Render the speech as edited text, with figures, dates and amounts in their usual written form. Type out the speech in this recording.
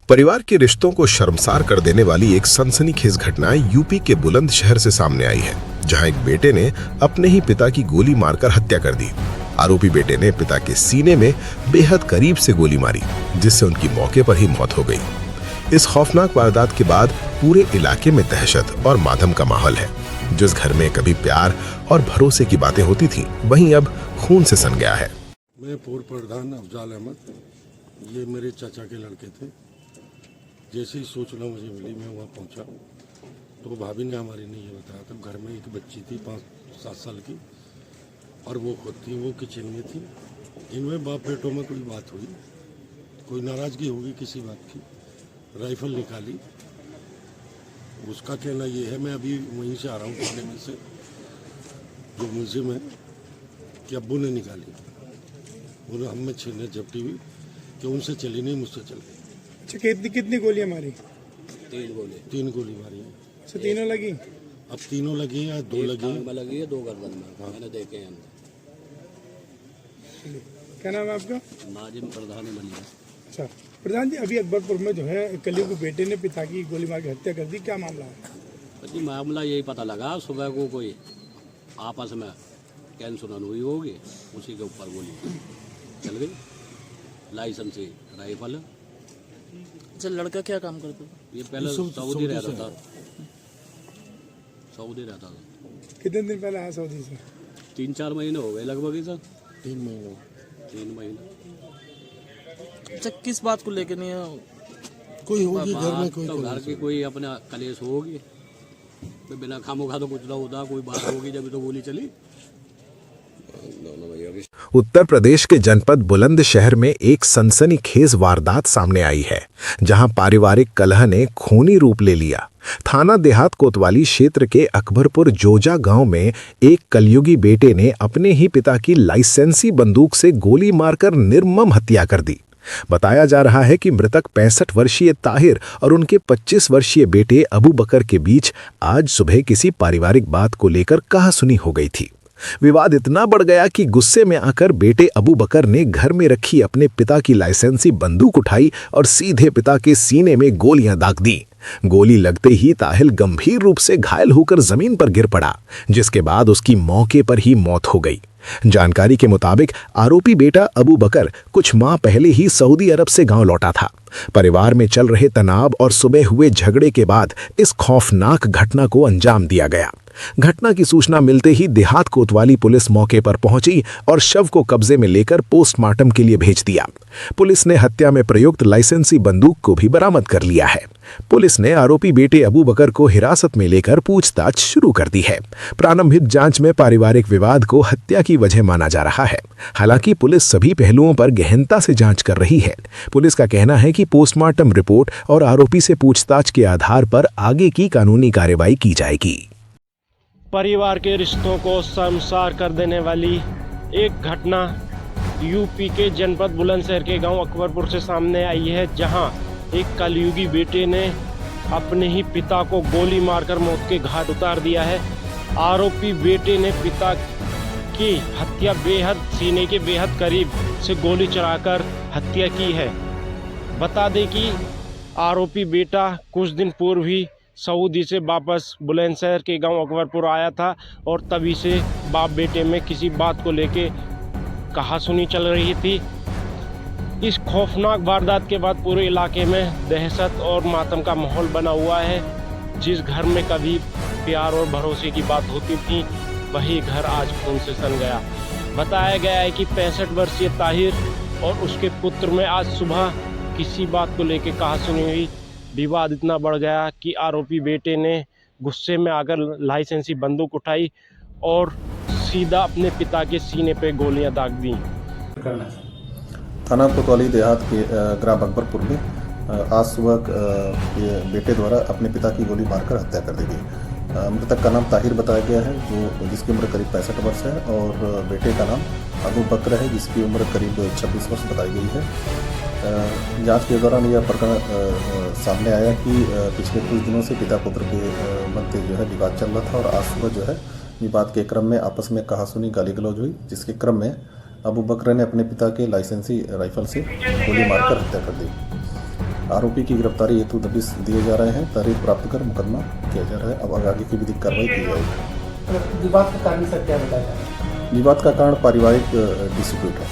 परिवार के रिश्तों को शर्मसार कर देने वाली एक सनसनीखेज घटना यूपी के बुलंदशहर से सामने आई है, जहां एक बेटे ने अपने ही पिता की गोली मारकर हत्या कर दी। आरोपी बेटे ने पिता के सीने में बेहद करीब से गोली मारी, जिससे उनकी मौके पर ही मौत हो गई। इस खौफनाक वारदात के बाद पूरे इलाके में दहशत और मातम का माहौल है। जिस घर में कभी प्यार और भरोसे की बातें होती थीं, वहीं अब खून से सन गया है। मैं पूर्व प्रधान अफजाल अहमद, ये मेरे चाचा के लड़के थे। जैसे ही सूचना मुझे मिली, मैं वहाँ पहुँचा तो भाभी ने हमारी ने ये बताया था, घर में एक बच्ची थी 5-7 साल की, और वो खुद थी, वो किचन में थी। इनमें बाप बेटों में कोई बात हुई, कोई नाराज़गी होगी किसी बात की। राइफल निकाली, उसका कहना ये है, मैं अभी वहीं से आ रहा हूँ थाने में से, जो म्यूजियम है, कि अब्बू ने निकाली। उन्हें हम में छीने झपटी हुई कि उनसे चली नहीं, मुझसे चल गई। अच्छा, कितनी गोलियां मारी? 3 गोली मारी है। अच्छा, तीनों लगी? अब तीनों लगी हैं, 2 लगी हैं। लगी है, 2 गर्दन में। हाँ। मैंने देखे हैं। क्या नाम है आपका? नाजिम प्रधान बनिया। अच्छा प्रधान जी, अभी अकबरपुर में जो है कलयुग के बेटे ने पिता की गोली मार के हत्या कर दी, क्या मामला है? जी मामला यही पता लगा, सुबह को कोई आपस में कैन सुनन हुई होगी, उसी के ऊपर गोली चल गई। License rifle. अच्छा, लड़का क्या काम करता था? ये पहले सऊदी रहता था। सऊदी रहता था। कितने दिन पहले आया सऊदी से? 3-4 महीने हो गए लगभग ही सर। 3 महीने। 3 महीने। अच्छा, किस बात को लेकर नहीं है? कोई होगी घर में, कोई तो घर की कोई अपना कलेश होगी, तो बिना खामोखा तो कुछ ना होता, कोई बात होगी जब तो गोली चली। उत्तर प्रदेश के जनपद बुलंदशहर में एक सनसनीखेज वारदात सामने आई है, जहां पारिवारिक कलह ने खूनी रूप ले लिया। थाना देहात कोतवाली क्षेत्र के अकबरपुर जोजा गांव में एक कलयुगी बेटे ने अपने ही पिता की लाइसेंसी बंदूक से गोली मारकर निर्मम हत्या कर दी। बताया जा रहा है कि मृतक 65 वर्षीय ताहिर और उनके 25 वर्षीय बेटे अबू बकर के बीच आज सुबह किसी पारिवारिक बात को लेकर कहासुनी हो गई थी। विवाद इतना बढ़ गया कि गुस्से में आकर बेटे अबू बकर ने घर में रखी अपने पिता की लाइसेंसी बंदूक उठाई और सीधे पिता के सीने में गोलियां दाग दी। गोली लगते ही ताहिर गंभीर रूप से घायल होकर जमीन पर गिर पड़ा, जिसके बाद उसकी मौके पर ही मौत हो गई। जानकारी के मुताबिक आरोपी बेटा अबू बकर कुछ माह पहले ही सऊदी अरब से गांव लौटा था। परिवार में चल रहे तनाव और सुबह हुए झगड़े के बाद इस खौफनाक घटना को अंजाम दिया गया। घटना की सूचना मिलते ही देहात कोतवाली पुलिस मौके पर पहुंची और शव को कब्जे में लेकर पोस्टमार्टम के लिए भेज दिया। पुलिस ने हत्या में प्रयुक्त लाइसेंसी बंदूक को भी बरामद कर लिया है। पुलिस ने आरोपी बेटे अबू बकर को हिरासत में लेकर पूछताछ शुरू कर दी है। प्रारंभिक जांच में पारिवारिक विवाद को हत्या की वजह माना जा रहा है। हालांकि पुलिस सभी पहलुओं पर गहनता से जांच कर रही है। पुलिस का कहना है कि पोस्टमार्टम रिपोर्ट और आरोपी से पूछताछ के आधार पर आगे की कानूनी कार्रवाई की जाएगी। परिवार के रिश्तों को शर्मसार कर देने वाली एक घटना यूपी के जनपद बुलंदशहर के गांव अकबरपुर से सामने आई है, जहां एक कलयुगी बेटे ने अपने ही पिता को गोली मारकर मौत के घाट उतार दिया है। आरोपी बेटे ने पिता की हत्या सीने के बेहद करीब से गोली चलाकर हत्या की है। बता दें कि आरोपी बेटा कुछ दिन पूर्व ही सऊदी से वापस बुलंदशहर के गांव अकबरपुर आया था, और तभी से बाप बेटे में किसी बात को लेके कहासुनी चल रही थी। इस खौफनाक वारदात के बाद पूरे इलाके में दहशत और मातम का माहौल बना हुआ है। जिस घर में कभी प्यार और भरोसे की बात होती थी, वही घर आज खून से सन गया। बताया गया है कि 65 वर्षीय ताहिर और उसके पुत्र में आज सुबह किसी बात को लेके कहासुनी हुई। विवाद इतना बढ़ गया कि आरोपी बेटे ने गुस्से में आकर लाइसेंसी बंदूक उठाई और सीधा अपने पिता के सीने पे गोलियां दाग दी। थाना कोतवाली देहात के ग्राम अकबरपुर में आज सुबह ये बेटे द्वारा अपने पिता की गोली मारकर हत्या कर दी गई। मृतक का नाम ताहिर बताया गया है, जिसकी उम्र करीब 65 वर्ष है, और बेटे का नाम अबू बकर है, जिसकी उम्र करीब 26 वर्ष बताई गई है। जांच के दौरान यह प्रकरण सामने आया कि पिछले कुछ दिनों से पिता पुत्र के मध्य जो है विवाद चल रहा था, और आज सुबह जो है विवाद के क्रम में आपस में कहासुनी गाली गलौज हुई, जिसके क्रम में अबू बकर ने अपने पिता के लाइसेंसी राइफल से गोली मारकर हत्या कर दी। आरोपी की गिरफ्तारी हेतु दबिश दिए जा रहे हैं। तहरीर प्राप्त कर मुकदमा किया जा रहा है। अब आगे की विधिक कार्रवाई की जाएगी। विवाद का कारण सर क्या बताया जा रहा है? विवाद का कारण पारिवारिक डिस्प्यूट है।